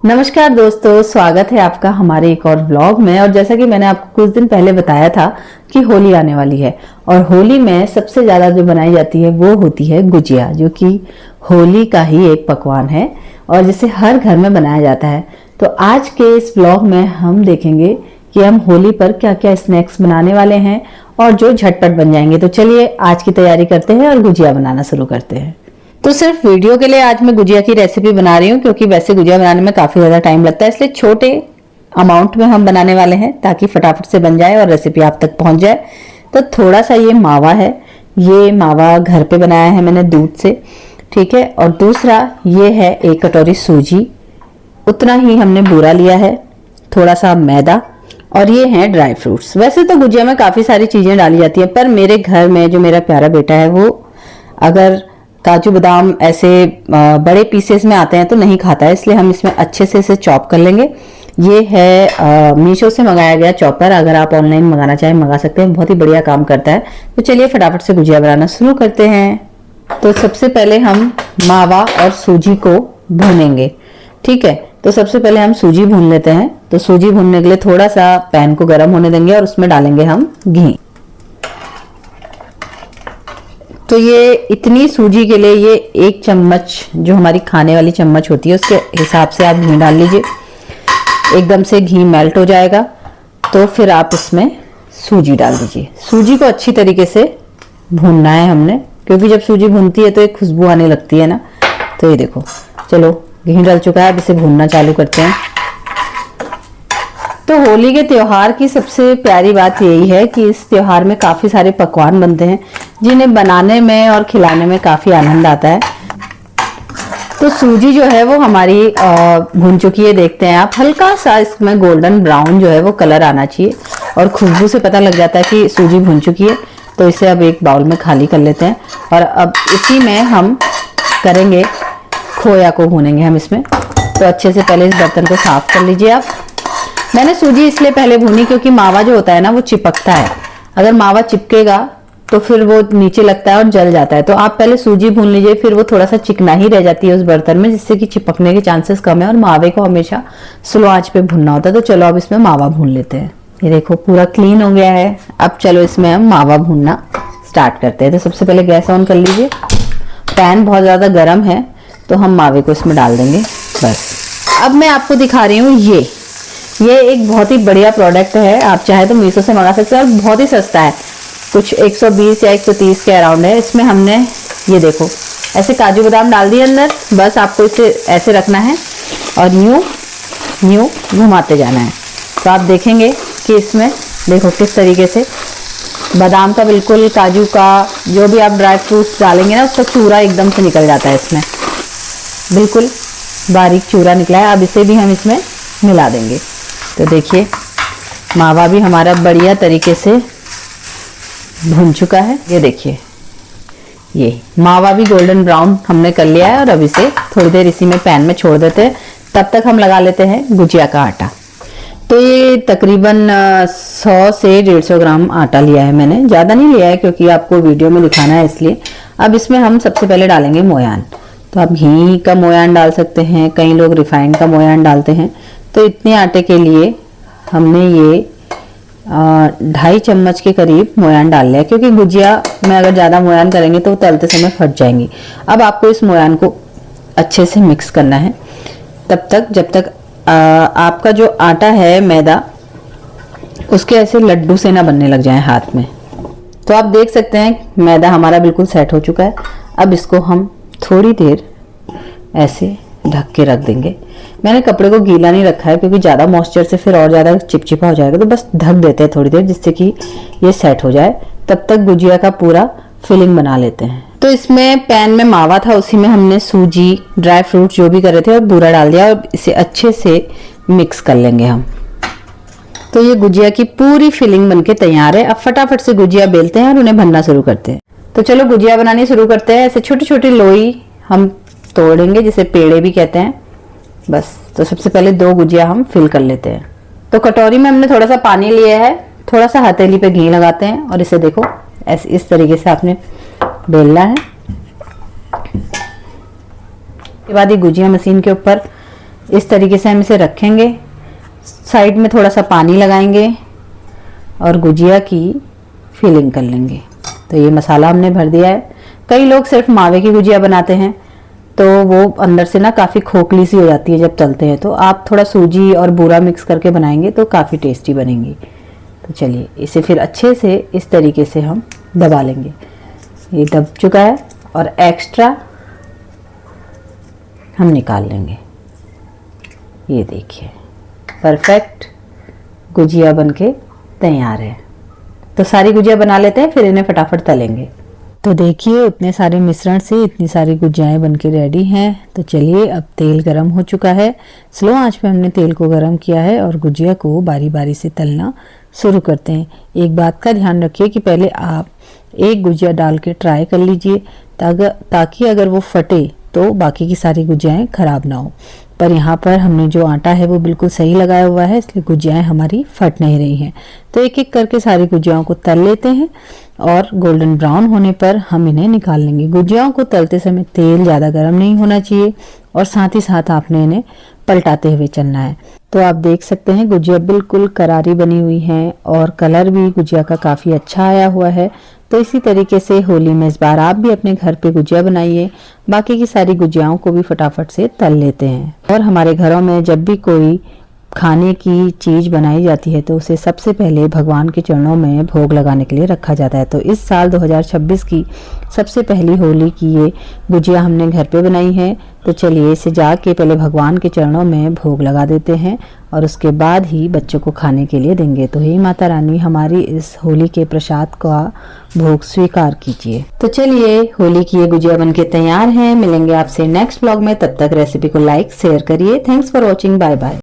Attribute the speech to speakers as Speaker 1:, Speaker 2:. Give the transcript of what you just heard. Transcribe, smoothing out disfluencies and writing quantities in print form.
Speaker 1: नमस्कार दोस्तों, स्वागत है आपका हमारे एक और ब्लॉग में। और जैसा कि मैंने आपको कुछ दिन पहले बताया था कि होली आने वाली है और होली में सबसे ज्यादा जो बनाई जाती है वो होती है गुजिया, जो कि होली का ही एक पकवान है और जिसे हर घर में बनाया जाता है। तो आज के इस ब्लॉग में हम देखेंगे कि हम होली पर क्या क्या स्नैक्स बनाने वाले हैं और जो झटपट बन जाएंगे। तो चलिए आज की तैयारी करते हैं और गुजिया बनाना शुरू करते हैं। तो सिर्फ वीडियो के लिए आज मैं गुजिया की रेसिपी बना रही हूँ, क्योंकि वैसे गुजिया बनाने में काफी ज्यादा टाइम लगता है, इसलिए छोटे अमाउंट में हम बनाने वाले हैं ताकि फटाफट से बन जाए और रेसिपी आप तक पहुंच जाए। तो थोड़ा सा ये मावा है, ये मावा घर पे बनाया है मैंने दूध से, ठीक है। और दूसरा ये है 1 कटोरी सूजी, उतना ही हमने बूरा लिया है, थोड़ा सा मैदा और ये हैं ड्राई फ्रूट्स। वैसे तो गुजिया में काफी सारी चीजें डाली जाती हैं, पर मेरे घर में जो मेरा प्यारा बेटा है वो अगर काजू बादाम ऐसे बड़े पीसेस में आते हैं तो नहीं खाता है, इसलिए हम इसमें अच्छे से इसे चॉप कर लेंगे। ये है मीशो से मंगाया गया चॉपर, अगर आप ऑनलाइन मंगाना चाहें मंगा सकते हैं, बहुत ही बढ़िया काम करता है। तो चलिए फटाफट से गुजिया बनाना शुरू करते हैं। तो सबसे पहले हम मावा और सूजी को भूनेंगे, ठीक है। तो सबसे पहले हम सूजी भून लेते हैं। तो सूजी भूनने के लिए थोड़ा सा पैन को गर्म होने देंगे और उसमें डालेंगे हम घी। तो ये इतनी सूजी के लिए ये 1 चम्मच, जो हमारी खाने वाली चम्मच होती है उसके हिसाब से आप घी डाल लीजिए। एकदम से घी मेल्ट हो जाएगा तो फिर आप इसमें सूजी डाल दीजिए। सूजी को अच्छी तरीके से भूनना है हमने, क्योंकि जब सूजी भूनती है तो एक खुशबू आने लगती है ना। तो ये देखो, चलो घी डल चुका है, अब इसे भूनना चालू करते हैं। तो होली के त्योहार की सबसे प्यारी बात यही है कि इस त्योहार में काफी सारे पकवान बनते हैं जिन्हें बनाने में और खिलाने में काफी आनंद आता है। तो सूजी जो है वो हमारी भून चुकी है, देखते हैं आप। हल्का सा इसमें गोल्डन ब्राउन जो है वो कलर आना चाहिए और खुशबू से पता लग जाता है कि सूजी भून चुकी है। तो इसे अब एक बाउल में खाली कर लेते हैं और अब इसी में हम करेंगे खोया को भूनेंगे हम इसमें। तो अच्छे से पहले इस बर्तन को साफ कर लीजिए आप। मैंने सूजी इसलिए पहले भूनी क्योंकि मावा जो होता है ना वो चिपकता है, अगर मावा चिपकेगा तो फिर वो नीचे लगता है और जल जाता है। तो आप पहले सूजी भून लीजिए, फिर वो थोड़ा सा चिकना ही रह जाती है उस बर्तन में, जिससे कि चिपकने के चांसेस कम है। और मावे को हमेशा स्लो आंच पे भूनना होता है। तो चलो अब इसमें मावा भून लेते हैं। ये देखो पूरा क्लीन हो गया है। अब चलो इसमें हम मावा भूनना स्टार्ट करते हैं। तो सबसे पहले गैस ऑन कर लीजिए। पैन बहुत ज्यादा गर्म है तो हम मावे को इसमें डाल देंगे बस। अब मैं आपको दिखा रही हूँ, ये एक बहुत ही बढ़िया प्रोडक्ट है, आप चाहे तो मीशो से मंगा सकते हैं और बहुत ही सस्ता है, कुछ 120 या 130 के अराउंड है। इसमें हमने ये देखो ऐसे काजू बादाम डाल दिए अंदर, बस आपको इसे ऐसे रखना है और यूं यूं घुमाते जाना है। तो आप देखेंगे कि इसमें देखो किस तरीके से बादाम का, बिल्कुल काजू का, जो भी आप ड्राई फ्रूट्स डालेंगे ना उसका चूरा एकदम से निकल जाता है। इसमें बिल्कुल बारीक चूरा निकला है। अब इसे भी हम इसमें मिला देंगे। तो देखिए मावा भी हमारा बढ़िया तरीके से भून चुका है। ये देखिए ये मावा भी गोल्डन ब्राउन हमने कर लिया है और अब इसे थोड़ी देर इसी में पैन में छोड़ देते हैं। तब तक हम लगा लेते हैं गुजिया का आटा। तो ये तकरीबन 100 से 150 ग्राम आटा लिया है मैंने, ज़्यादा नहीं लिया है क्योंकि आपको वीडियो में दिखाना है इसलिए। अब इसमें हम सबसे पहले डालेंगे मोयान। तो आप घी का मोयान डाल सकते हैं, कई लोग रिफाइंड का मोयान डालते हैं। तो इतने आटे के लिए हमने ये 2.5 चम्मच के करीब मोयान डाल लिया, क्योंकि गुजिया में अगर ज़्यादा मोयान करेंगे तो तलते समय फट जाएंगी। अब आपको इस मोयान को अच्छे से मिक्स करना है तब तक जब तक आपका जो आटा है मैदा उसके ऐसे लड्डू से ना बनने लग जाए हाथ में। तो आप देख सकते हैं मैदा हमारा बिल्कुल सेट हो चुका है। अब इसको हम थोड़ी देर ऐसे ढक के रख देंगे। मैंने कपड़े को गीला नहीं रखा है क्योंकि ज़्यादा मॉइस्चर से फिर और ज़्यादा चिपचिपा हो जाएगा, तो बस ढक देते हैं थोड़ी देर जिससे कि ये सेट हो जाए। तब तक गुजिया का पूरा फिलिंग बना लेते हैं। तो इसमें पैन में मावा था, उसी में हमने सूजी, ड्राई फ्रूट जो भी कर रहे थे और बूरा डाल दिया और इसे अच्छे से मिक्स कर लेंगे हम। तो ये गुजिया की पूरी फिलिंग बनके तैयार है। अब फटाफट से गुजिया बेलते हैं और उन्हें भरना शुरू करते हैं। तो चलो गुजिया बनानी शुरू करते हैं। ऐसे छोटी छोटी लोई हम तोड़ेंगे, जिसे पेड़े भी कहते हैं बस। तो सबसे पहले 2 गुजिया हम फिल कर लेते हैं। तो कटोरी में हमने थोड़ा सा पानी लिया है, थोड़ा सा हथेली पे घी लगाते हैं और इसे देखो ऐसे इस तरीके से आपने बेलना है। उसके बाद ये गुजिया मशीन के ऊपर इस तरीके से हम इसे रखेंगे, साइड में थोड़ा सा पानी लगाएंगे और गुजिया की फिलिंग कर लेंगे। तो ये मसाला हमने भर दिया है। कई लोग सिर्फ मावे की गुजिया बनाते हैं तो वो अंदर से ना काफ़ी खोखली सी हो जाती है जब तलते हैं, तो आप थोड़ा सूजी और बूरा मिक्स करके बनाएंगे तो काफ़ी टेस्टी बनेंगी। तो चलिए इसे फिर अच्छे से इस तरीके से हम दबा लेंगे। ये दब चुका है और एक्स्ट्रा हम निकाल लेंगे। ये देखिए परफेक्ट गुजिया बनके तैयार है। तो सारी गुजिया बना लेते हैं, फिर इन्हें फटाफट तलेंगे। तो देखिए उतने सारे मिश्रण से इतनी सारी गुजियाएं बनके रेडी हैं। तो चलिए अब तेल गरम हो चुका है। स्लो आंच पे हमने तेल को गरम किया है और गुजिया को बारी बारी से तलना शुरू करते हैं। एक बात का ध्यान रखिए कि पहले आप एक गुजिया डाल के ट्राई कर लीजिए ताकि अगर वो फटे तो बाकी की सारी गुजियाएं खराब ना हो। पर यहाँ पर हमने जो आटा है वो बिल्कुल सही लगाया हुआ है, इसलिए गुजियाएं हमारी फट नहीं रही हैं। तो एक एक करके सारी गुजियाओं को तल लेते हैं और गोल्डन ब्राउन होने पर हम इन्हें निकाल लेंगे। गुजियाओं को तलते समय तेल ज़्यादा गर्म नहीं होना चाहिए और साथ ही साथ आपने इन्हें पलटाते हुए चलना है। तो आप देख सकते हैं गुजिया बिल्कुल करारी बनी हुई है और कलर भी गुजिया का काफ़ी अच्छा आया हुआ है। तो इसी तरीके से होली में इस बार आप भी अपने घर पे गुजिया बनाइए। बाकी की सारी गुजियाओं को भी फटाफट से तल लेते हैं। और हमारे घरों में जब भी कोई खाने की चीज बनाई जाती है तो उसे सबसे पहले भगवान के चरणों में भोग लगाने के लिए रखा जाता है। तो इस साल 2026 की सबसे पहली होली की ये गुजिया हमने घर पे बनाई है। तो चलिए इसे जाके पहले भगवान के चरणों में भोग लगा देते हैं और उसके बाद ही बच्चों को खाने के लिए देंगे। तो हे माता रानी हमारी इस होली के प्रसाद का भोग स्वीकार कीजिए। तो चलिए होली की ये गुजिया बनके तैयार है। मिलेंगे आपसे नेक्स्ट व्लॉग में, तब तक रेसिपी को लाइक शेयर करिए। Thanks for watching, bye bye.